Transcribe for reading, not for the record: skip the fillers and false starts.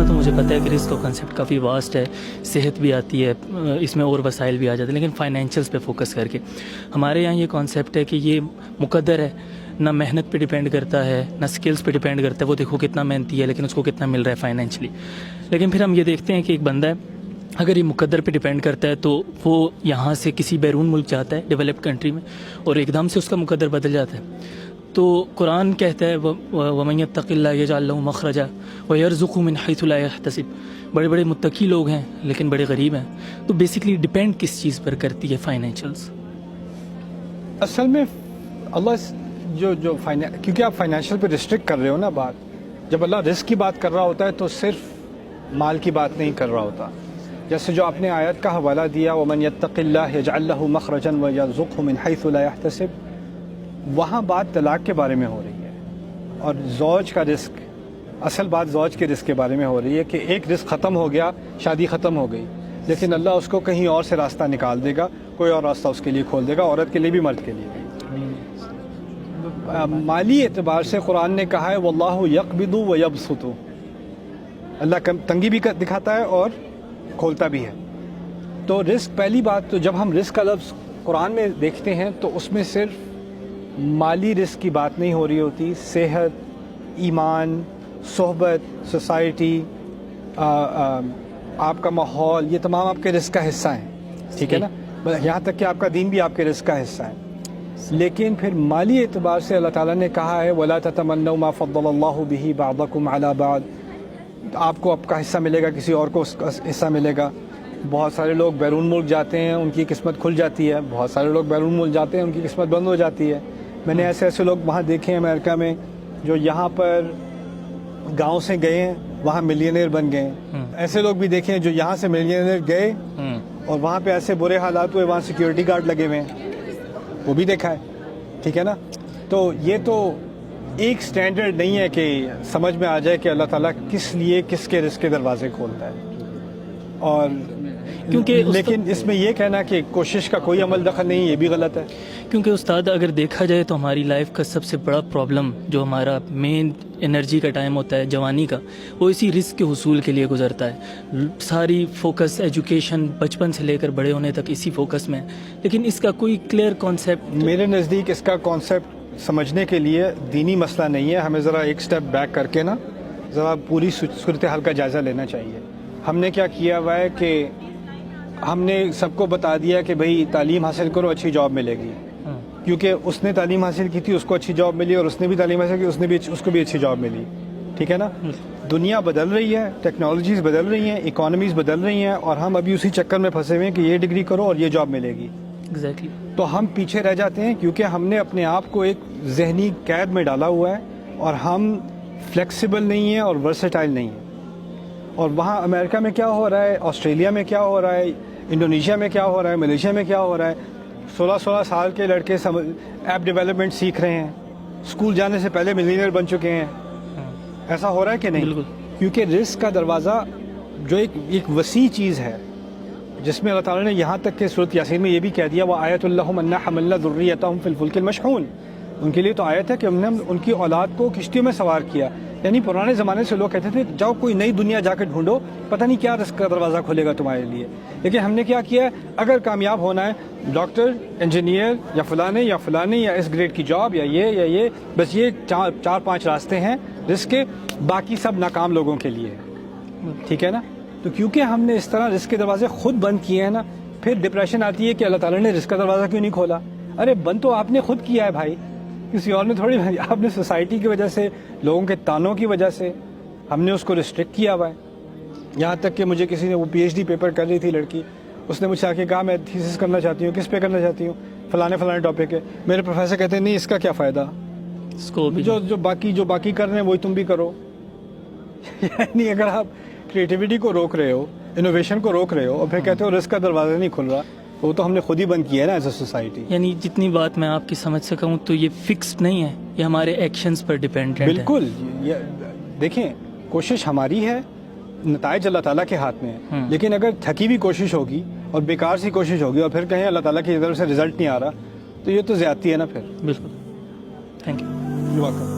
تو مجھے پتہ ہے کہ رزق کا کنسیپٹ کافی واسٹ ہے، صحت بھی آتی ہے اس میں اور وسائل بھی آ جاتے ہیں، لیکن فائنینشیلس پہ فوکس کر کے ہمارے یہاں یہ کانسیپٹ ہے کہ یہ مقدر ہے، نہ محنت پہ ڈیپینڈ کرتا ہے نہ اسکلس پہ ڈیپینڈ کرتا ہے، وہ دیکھو کتنا محنتی ہے لیکن اس کو کتنا مل رہا ہے فائنینشلی. لیکن پھر ہم یہ دیکھتے ہیں کہ ایک بندہ ہے اگر یہ مقدر پہ ڈیپینڈ کرتا ہے تو وہ یہاں سے کسی بیرون ملک جاتا ہے ڈیولپڈ کنٹری میں اور ایک دم سے اس کا مقدر بدل جاتا ہے. تو قرآن کہتا ہے وَمَن يَتَّقِ اللَّهَ يَجْعَل لَهُ مَخْرَجًا وَيَرْزُقْهُ مِنْ حَيْثُ لَا يَحْتَسِبُ. بڑے بڑے متقی لوگ ہیں لیکن بڑے غریب ہیں. تو بیسکلی ڈیپینڈ کس چیز پر کرتی ہے فائنینشیلس؟ اصل میں اللہ کیونکہ آپ فائنینشیل پہ ریسٹرکٹ کر رہے ہو نا بات، جب اللہ رزق کی بات کر رہا ہوتا ہے تو صرف مال کی بات نہیں کر رہا ہوتا. جیسے جو آپ نے آیت کا حوالہ دیا وَمَن يَتَّقِ اللَّهَ يَجْعَل لَهُ مَخْرَجًا وَيَرْزُقْهُ مِنْ حَيْثُ لَا يَحْتَسِبُ، وہاں بات طلاق کے بارے میں ہو رہی ہے اور زوج کا رزق، اصل بات زوج کے رزق کے بارے میں ہو رہی ہے کہ ایک رزق ختم ہو گیا، شادی ختم ہو گئی، لیکن اللہ اس کو کہیں اور سے راستہ نکال دے گا، کوئی اور راستہ اس کے لیے کھول دے گا، عورت کے لیے بھی مرد کے لیے بھی. مالی اعتبار سے قرآن نے کہا ہے وَاللَّهُ يَقْبِضُ وَيَبْسُطُ، اللہ تنگی بھی دکھاتا ہے اور کھولتا بھی ہے. تو رزق، پہلی بات تو جب ہم رزق کا لفظ قرآن میں دیکھتے ہیں تو اس میں صرف مالی رزق کی بات نہیں ہو رہی ہوتی، صحت، ایمان، صحبت، سوسائٹی، آپ کا ماحول، یہ تمام آپ کے رزق کا حصہ ہیں. ٹھیک ہے نا، یہاں تک کہ آپ کا دین بھی آپ کے رزق کا حصہ ہے. لیکن پھر مالی اعتبار سے اللہ تعالیٰ نے کہا ہے وَلَا تَتَمَنَّوْا مَا فَضَّلَ اللَّهُ بِهِ بَعْضَكُمْ عَلَى بَعْضٍ، آپ کو آپ کا حصہ ملے گا، کسی اور کو اس کا حصہ ملے گا. بہت سارے لوگ بیرون ملک جاتے ہیں، ان کی قسمت کھل جاتی ہے، بہت سارے لوگ بیرون ملک جاتے ہیں، ان کی قسمت بند ہو جاتی ہے. میں نے ایسے لوگ وہاں دیکھے ہیں امریکہ میں جو یہاں پر گاؤں سے گئے ہیں وہاں ملینئر بن گئے ہیں. ایسے لوگ بھی دیکھے ہیں جو یہاں سے ملینئر گئے اور وہاں پہ ایسے برے حالات ہوئے، وہاں سیکیورٹی گارڈ لگے ہوئے ہیں، وہ بھی دیکھا ہے. ٹھیک ہے نا، تو یہ تو ایک سٹینڈرڈ نہیں ہے کہ سمجھ میں آ جائے کہ اللہ تعالیٰ کس لیے کس کے رزق کے دروازے کھولتا ہے. اور کیونکہ لیکن اس میں یہ کہنا کہ کوشش کا کوئی عمل دخل نہیں، یہ بھی غلط ہے. کیونکہ استاد اگر دیکھا جائے تو ہماری لائف کا سب سے بڑا پرابلم جو ہمارا مین انرجی کا ٹائم ہوتا ہے جوانی کا، وہ اسی رزق کے حصول کے لیے گزرتا ہے. ساری فوکس ایجوکیشن بچپن سے لے کر بڑے ہونے تک اسی فوکس میں ہے، لیکن اس کا کوئی کلیئر کانسیپٹ میرے نزدیک اس کا کانسیپٹ سمجھنے کے لیے دینی مسئلہ نہیں ہے. ہمیں ذرا ایک سٹیپ بیک کر کے نا ذرا پوری صورتحال کا جائزہ لینا چاہیے. ہم نے کیا کیا ہوا ہے کہ ہم نے سب کو بتا دیا کہ بھئی تعلیم حاصل کرو، اچھی جاب ملے گی، کیونکہ اس نے تعلیم حاصل کی تھی، اس کو اچھی جاب ملی، اور اس نے بھی تعلیم حاصل کی، اس کو بھی اچھی جاب ملی. ٹھیک ہے نا، دنیا بدل رہی ہے، ٹیکنالوجیز بدل رہی ہیں، اکانومیز بدل رہی ہیں، اور ہم ابھی اسی چکر میں پھنسے ہوئے ہیں کہ یہ ڈگری کرو اور یہ جاب ملے گی. ایگزیکٹلی. تو ہم پیچھے رہ جاتے ہیں کیونکہ ہم نے اپنے آپ کو ایک ذہنی قید میں ڈالا ہوا ہے اور ہم فلیکسیبل نہیں ہیں اور ورسٹائل نہیں ہیں. اور وہاں امریکہ میں کیا ہو رہا ہے، آسٹریلیا میں کیا ہو رہا ہے، انڈونیشیا میں کیا ہو رہا ہے، ملیشیا میں کیا ہو رہا ہے، 16 سال کے لڑکے ایپ ڈیولپمنٹ سیکھ رہے ہیں، اسکول جانے سے پہلے ملینئر بن چکے ہیں. ایسا ہو رہا ہے کہ نہیں؟ بالکل. کیونکہ رزق کا دروازہ جو ایک وسیع چیز ہے، جس میں اللہ تعالیٰ نے یہاں تک کہ سورۃ یاسین میں یہ بھی کہہ دیا وَآیَةٌ لَّهُمْ أَنَّا حَمَلْنَا ذُرِّيَّتَهُمْ فِي الْفُلْكِ الْمَشْحُونِ، ان کے لیے تو آیت ہے کہ ہم نے ان کی اولاد کو کشتیوں میں سوار کیا. یعنی پرانے زمانے سے لوگ کہتے تھے جاؤ کوئی نئی دنیا جا کے ڈھونڈو، پتہ نہیں کیا رزق کا دروازہ کھولے گا تمہارے لیے. لیکن ہم نے کیا کیا ہے، اگر کامیاب ہونا ہے ڈاکٹر، انجینئر یا فلانے یا اس گریڈ کی جاب یا یہ بس یہ 4-5 راستے ہیں رزق کے، باقی سب ناکام لوگوں کے لیے. ٹھیک ہے نا، تو کیونکہ ہم نے اس طرح رزق کے دروازے خود بند کیے ہیں نا، پھر ڈپریشن آتی ہے کہ اللہ تعالیٰ نے رزق کا دروازہ کیوں نہیں کھولا. ارے بند تو آپ نے خود کیا ہے بھائی، کسی اور نے تھوڑی. آپ نے سوسائٹی کی وجہ سے، لوگوں کے تانوں کی وجہ سے ہم نے اس کو ریسٹرکٹ کیا ہوا ہے. یہاں تک کہ مجھے کسی نے، وہ پی ایچ ڈی پیپر کر رہی تھی لڑکی، اس نے مجھ سے آ کے کہا میں تھیسس کرنا چاہتی ہوں. کس پہ کرنا چاہتی ہوں؟ فلانے ٹاپک ہے. میرے پروفیسر کہتے ہیں نہیں اس کا کیا فائدہ، جو باقی کر رہے ہیں وہی تم بھی کرو. یعنی اگر آپ کریٹیوٹی کو روک رہے ہو، انوویشن کو روک رہے ہو، اور پھر کہتے ہو رزق کا دروازہ نہیں کھل رہا، وہ تو ہم نے خود ہی بند کیا ہے نا ایز اے سوسائٹی. یعنی جتنی بات میں آپ کی سمجھ سکا ہوں تو یہ فکسڈ نہیں ہے، یہ ہمارے ایکشنز پر ڈیپینڈنٹ ہے. بالکل. دیکھیں کوشش ہماری ہے، نتائج اللہ تعالیٰ کے ہاتھ میں ہے. لیکن اگر تھکی ہوئی کوشش ہوگی اور بیکار سی کوشش ہوگی اور پھر کہیں اللہ تعالیٰ کی طرف سے رزلٹ نہیں آ رہا، تو یہ تو زیادتی ہے نا پھر. بالکل. Thank you. You welcome.